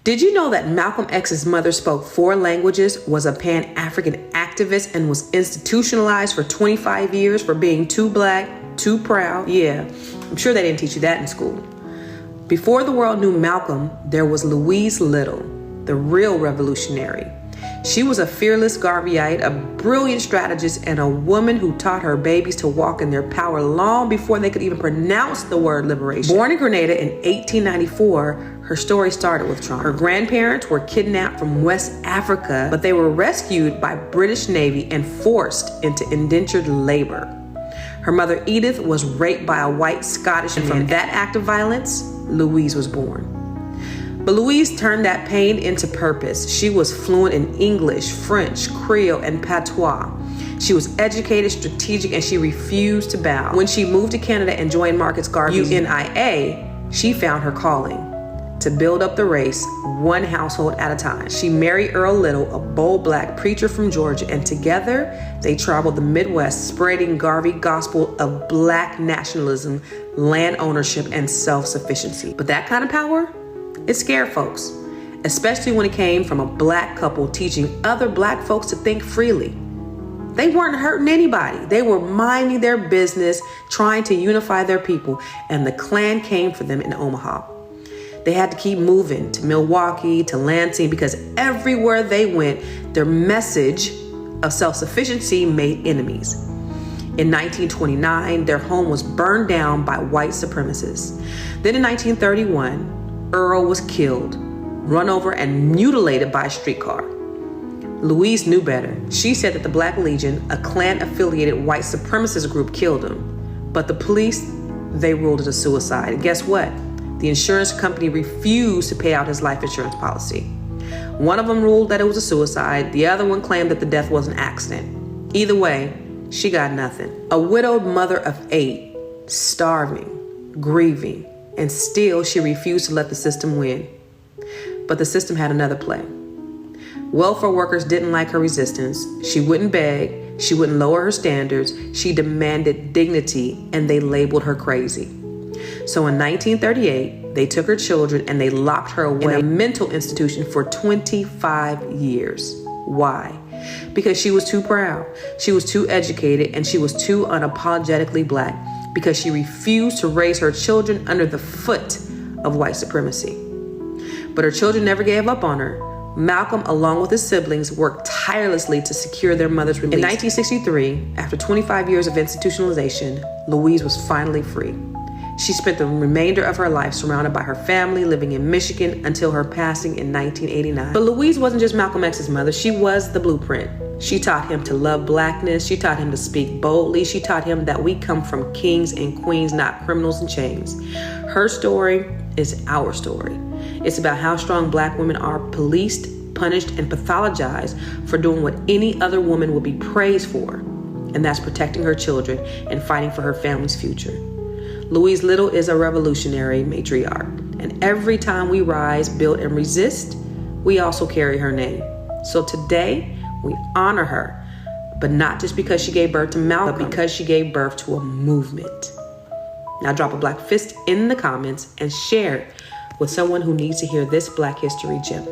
Did you know that Malcolm X's mother spoke 4 languages, was a Pan-African activist, and was institutionalized for 25 years for being too black, too proud? Yeah, I'm sure they didn't teach you that in school. Before the world knew Malcolm, there was Louise Little, the real revolutionary. She was a fearless Garveyite, a brilliant strategist, and a woman who taught her babies to walk in their power long before they could even pronounce the word liberation. Born in Grenada in 1894, her story started with trauma. Her grandparents were kidnapped from West Africa, but they were rescued by British Navy and forced into indentured labor. Her mother Edith was raped by a white Scottish man. From that act of violence, Louise was born. But Louise turned that pain into purpose. She was fluent in English, French, Creole, and patois. She was educated, strategic, and she refused to bow. When she moved to Canada and joined Marcus Garvey's UNIA, she found her calling to build up the race one household at a time. She married Earl Little, a bold black preacher from Georgia, and together they traveled the Midwest, spreading Garvey gospel of black nationalism, land ownership, and self-sufficiency. But that kind of power, it scared folks, especially when it came from a black couple teaching other black folks to think freely. They weren't hurting anybody. They were minding their business, trying to unify their people, and the Klan came for them in Omaha. They had to keep moving to Milwaukee, to Lansing, because everywhere they went, their message of self-sufficiency made enemies. In 1929, their home was burned down by white supremacists. Then in 1931, Earl was killed, run over, and mutilated by a streetcar. Louise knew better. She said that the Black Legion, a Klan-affiliated white supremacist group, killed him. But the police, they ruled it a suicide. And guess what? The insurance company refused to pay out his life insurance policy. One of them ruled that it was a suicide. The other one claimed that the death was an accident. Either way, she got nothing. A widowed mother of 8, starving, grieving, and still she refused to let the system win. But the system had another play. Welfare workers didn't like her resistance. She wouldn't beg. She wouldn't lower her standards. She demanded dignity, and they labeled her crazy. So in 1938, they took her children and they locked her away in a mental institution for 25 years. Why? Because she was too proud. She was too educated, and she was too unapologetically black, because she refused to raise her children under the foot of white supremacy. But her children never gave up on her. Malcolm, along with his siblings, worked tirelessly to secure their mother's release. In 1963, after 25 years of institutionalization, Louise was finally free. She spent the remainder of her life surrounded by her family, living in Michigan until her passing in 1989. But Louise wasn't just Malcolm X's mother. She was the blueprint. She taught him to love blackness. She taught him to speak boldly. She taught him that we come from kings and queens, not criminals in chains. Her story is our story. It's about how strong black women are policed, punished, and pathologized for doing what any other woman would be praised for. And that's protecting her children and fighting for her family's future. Louise Little is a revolutionary matriarch, and every time we rise, build, and resist, we also carry her name. So today, we honor her, but not just because she gave birth to Malcolm, but because she gave birth to a movement. Now drop a black fist in the comments and share it with someone who needs to hear this Black History gem.